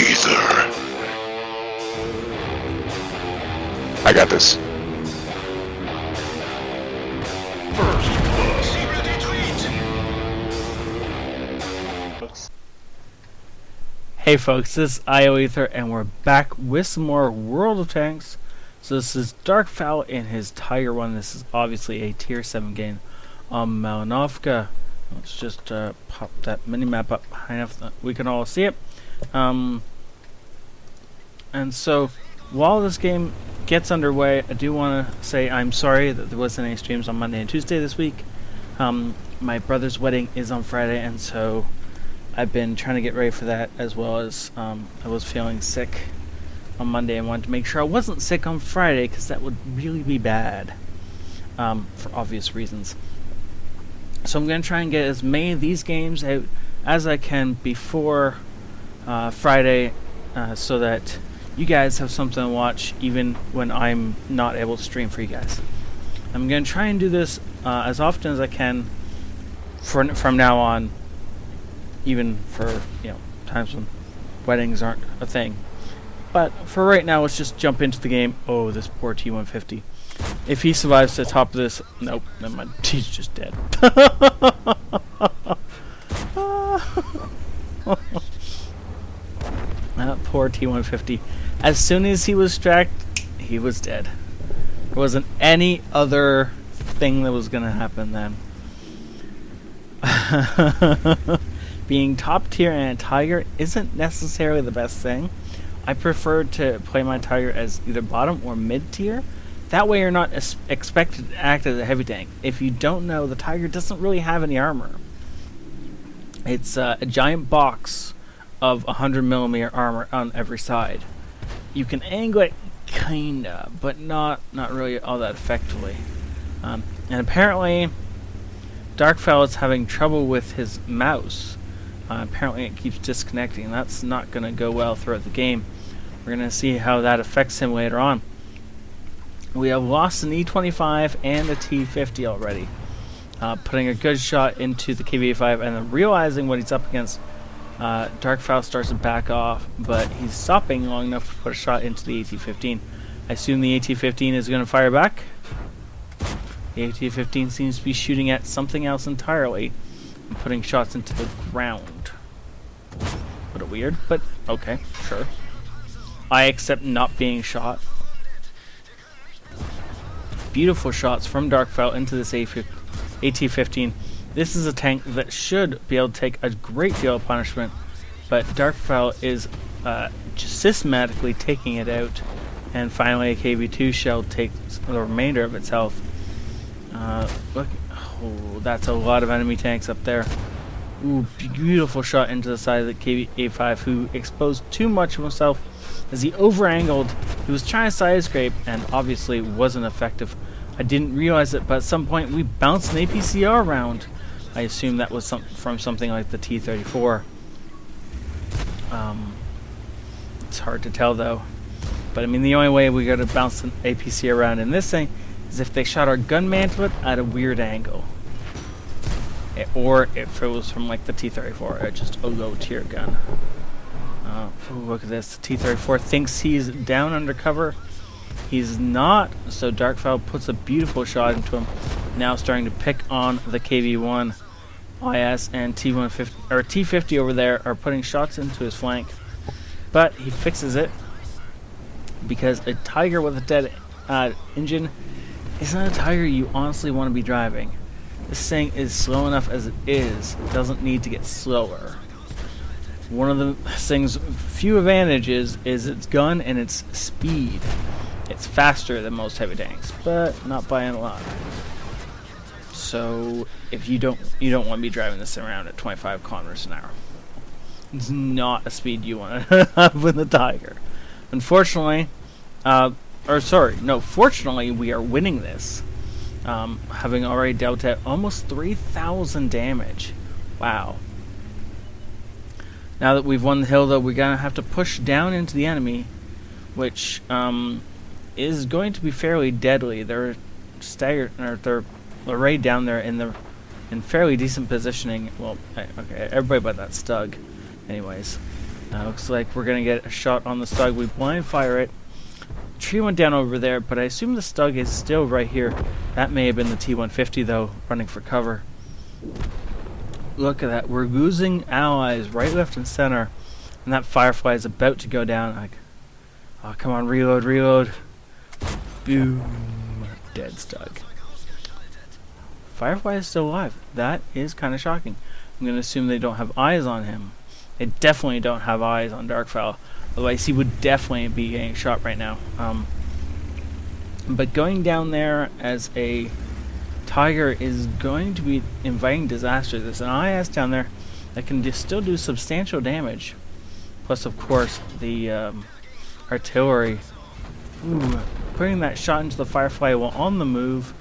ioEther. I got this. Hey folks, this is ioEther and we're back with some more World of Tanks. So this is Darkfowl in his Tiger 1. This is obviously a tier 7 game on Malinovka. Let's just pop that mini-map up high enough that we can all see it. And so while this game gets underway, I do want to say I'm sorry that there wasn't any streams on Monday and Tuesday this week. My brother's wedding is on Friday, and so I've been trying to get ready for that, as well as I was feeling sick on Monday and wanted to make sure I wasn't sick on Friday, because that would really be bad for obvious reasons. So I'm going to try and get as many of these games out as I can before Friday, so that you guys have something to watch even when I'm not able to stream for you guys. I'm going to try and do this as often as I can from now on, even for, times when weddings aren't a thing. But for right now, let's just jump into the game. Oh, this poor T-150. If he survives to the top of this... Nope, never mind. He's just dead. That poor T-150. As soon as he was tracked, he was dead. There wasn't any other thing that was going to happen then. Being top tier in a Tiger isn't necessarily the best thing. I prefer to play my Tiger as either bottom or mid tier. That way you're not expected to act as a heavy tank. If you don't know, the Tiger doesn't really have any armor. It's a giant box of 100mm armor on every side. You can angle it kinda, but not really all that effectively. And apparently Darkfowl is having trouble with his mouse. Apparently it keeps disconnecting. That's not going to go well throughout the game. We're going to see how that affects him later on. We have lost an E25 and a T50 already. Putting a good shot into the KV-5 and then realizing what he's up against, Darkfowl starts to back off, but he's stopping long enough to put a shot into the AT-15. I assume the AT-15 is going to fire back. The AT-15 seems to be shooting at something else entirely and putting shots into the ground. A little weird, but okay, sure. I accept not being shot. Beautiful shots from Darkfowl into this AT-15. This is a tank that should be able to take a great deal of punishment, but Darkfowl is just systematically taking it out, and finally a KV-2 shell takes the remainder of its health. Look, oh, that's a lot of enemy tanks up there. Ooh, beautiful shot into the side of the KV-5, who exposed too much of himself as he over-angled. He was trying to side scrape and obviously wasn't effective. I didn't realize it, but at some point we bounced an APCR round. I assume that was from something like the T-34. It's hard to tell though. But I mean, the only way we got to bounce an APC around in this thing is if they shot our gunman to it at a weird angle. Or if it was from like the T-34, just a low tier gun. Ooh, look at this. The T-34 thinks he's down undercover. He's not, so Darkfowl puts a beautiful shot into him. Now starting to pick on the KV-1. IS and T-150 or T-50 over there are putting shots into his flank. But he fixes it because a Tiger with a dead engine is not a Tiger you honestly want to be driving. This thing is slow enough as it is. It doesn't need to get slower. One of the thing's few advantages is its gun and its speed. It's faster than most heavy tanks, but not by a lot. So if you don't want to be driving this around at 25 kilometers an hour. It's not a speed you want to have with the Tiger. Unfortunately, fortunately we are winning this. Having already dealt out almost 3,000 damage. Wow. Now that we've won the hill, though, we're going to have to push down into the enemy, which is going to be fairly deadly. They're staggered, or they're arrayed down there in fairly decent positioning. Well, okay, everybody but that Stug. Anyways, Looks like we're gonna get a shot on the Stug. We blind fire it. Tree went down over there, but I assume the Stug is still right here. That may have been the T-150 though, running for cover. Look at that. We're losing allies right, left, and center. And that Firefly is about to go down. Like, oh, come on, reload, reload. Boom. Dead Stug. Firefly is still alive. That is kind of shocking. I'm going to assume they don't have eyes on him. They definitely don't have eyes on Darkfowl. Otherwise, he would definitely be getting shot right now. But going down there as a Tiger is going to be inviting disaster. There's an IS down there that can still do substantial damage. Plus, of course, the artillery. Ooh, putting that shot into the Firefly while on the move.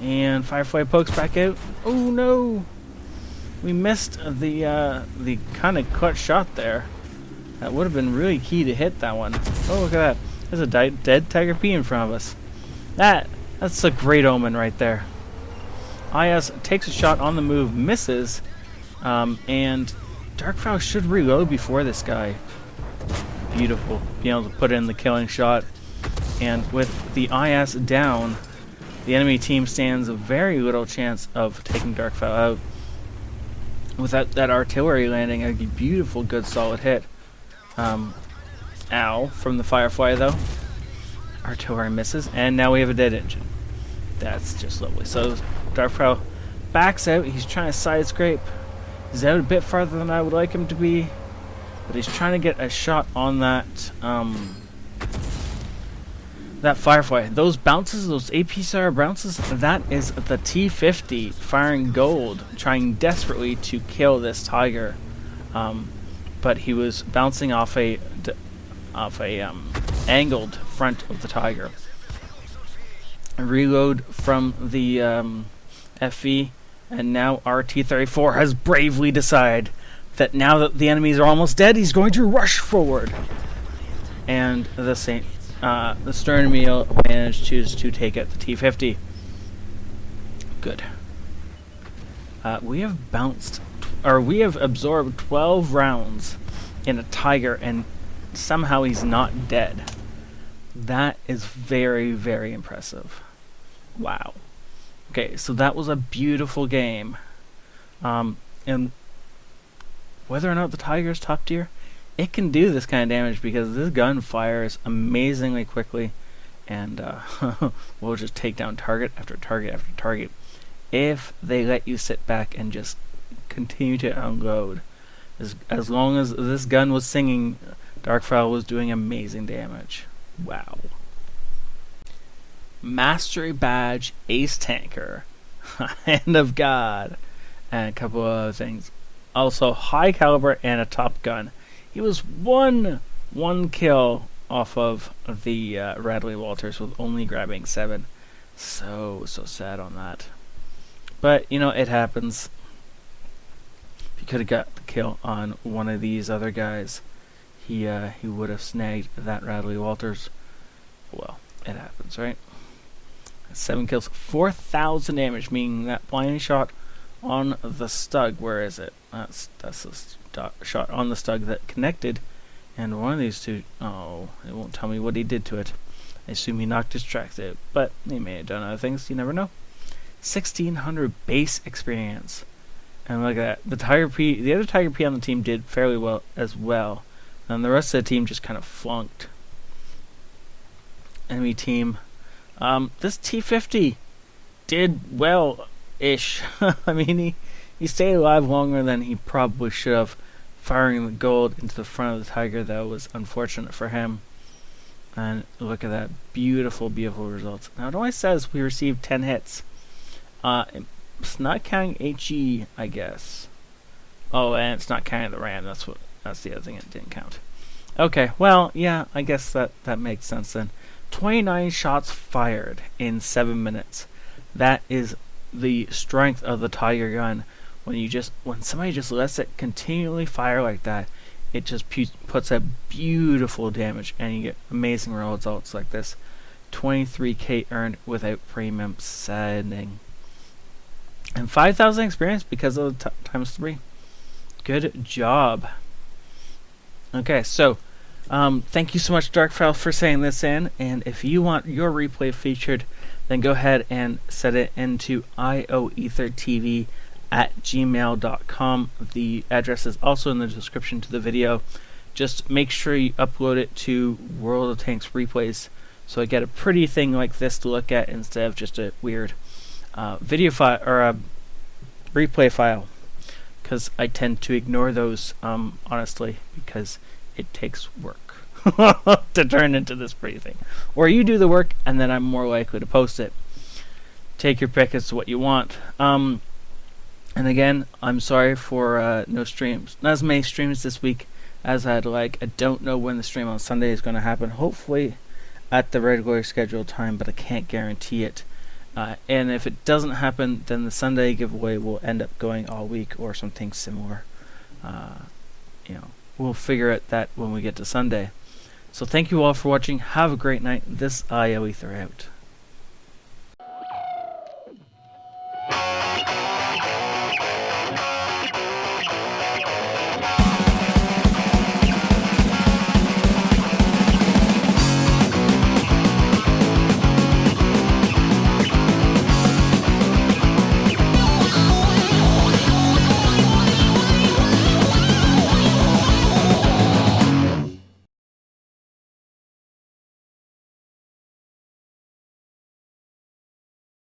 And Firefly pokes back out. Oh no! We missed the kind of clutch shot there. That would have been really key to hit that one. Oh, look at that. There's a dead Tiger P in front of us. That's a great omen right there. IS takes a shot on the move, misses, and Darkfowl should reload before this guy. Beautiful. Being able to put in the killing shot. And with the IS down, the enemy team stands a very little chance of taking Darkfowl out. Without that artillery landing, a beautiful, good, solid hit. Ow, from the Firefly though. Artillery misses, and now we have a dead engine. That's just lovely. So Darkfowl backs out. He's trying to side scrape. He's out a bit farther than I would like him to be, but he's trying to get a shot on that that Firefly. Those bounces, those APCR bounces, that is the T-50 firing gold, trying desperately to kill this Tiger. But he was bouncing off a angled front of the Tiger. A reload from the FV, and now our T-34 has bravely decided that now that the enemies are almost dead, he's going to rush forward. And the stern meal managed to take out the T-50. Good. We have absorbed 12 rounds in a Tiger, and somehow he's not dead. That is very, very impressive. Wow. Okay, so that was a beautiful game. And whether or not the Tiger is top tier, it can do this kind of damage because this gun fires amazingly quickly, and we'll just take down target after target after target if they let you sit back and just continue to unload. As long as this gun was singing, Darkfowl was doing amazing damage. Wow. Mastery Badge, Ace Tanker, Hand of God, and a couple of other things. Also, high caliber and a top gun. He was one kill off of the Radley Walters with only grabbing 7. So sad on that. But, you know, it happens. If he could have got the kill on one of these other guys, he would have snagged that Radley Walters. Well, it happens, right? 7 kills, 4,000 damage, meaning that blinding shot on the Stug. Where is it? That's the shot on the Stug that connected, and one of these two, oh, it won't tell me what he did to it. I assume he knocked his tracks out, but he may have done other things, you never know. 1,600 base experience. And look at that. The other Tiger P on the team did fairly well as well. And the rest of the team just kind of flunked. Enemy team. This T-50 did well-ish. I mean, he stayed alive longer than he probably should have. Firing the gold into the front of the Tiger, though, was unfortunate for him. And look at that. Beautiful, beautiful results. Now, it only says we received 10 hits. It's not counting HE, I guess. Oh, and it's not counting the RAM. That's the other thing it didn't count. Okay, well, yeah, I guess that makes sense then. 29 shots fired in 7 minutes. That is the strength of the Tiger gun. When somebody just lets it continually fire like that, it just puts out beautiful damage, and you get amazing results like this. 23k earned without premium sending. And 5,000 experience because of the times 3. Good job. Okay, so thank you so much, Darkfile, for saying this in. And if you want your replay featured, then go ahead and set it into ioethertv at gmail.com. The address is also in the description to the video. Just make sure you upload it to World of Tanks replays so I get a pretty thing like this to look at instead of just a weird video file or a replay file, because I tend to ignore those honestly, because it takes work to turn into this pretty thing. Or you do the work and then I'm more likely to post it. Take your pick as to what you want. And again, I'm sorry for no streams, not as many streams this week as I'd like. I don't know when the stream on Sunday is going to happen. Hopefully at the regular scheduled time, but I can't guarantee it. And if it doesn't happen, then the Sunday giveaway will end up going all week or something similar. We'll figure out that when we get to Sunday. So thank you all for watching. Have a great night. This ioEther out.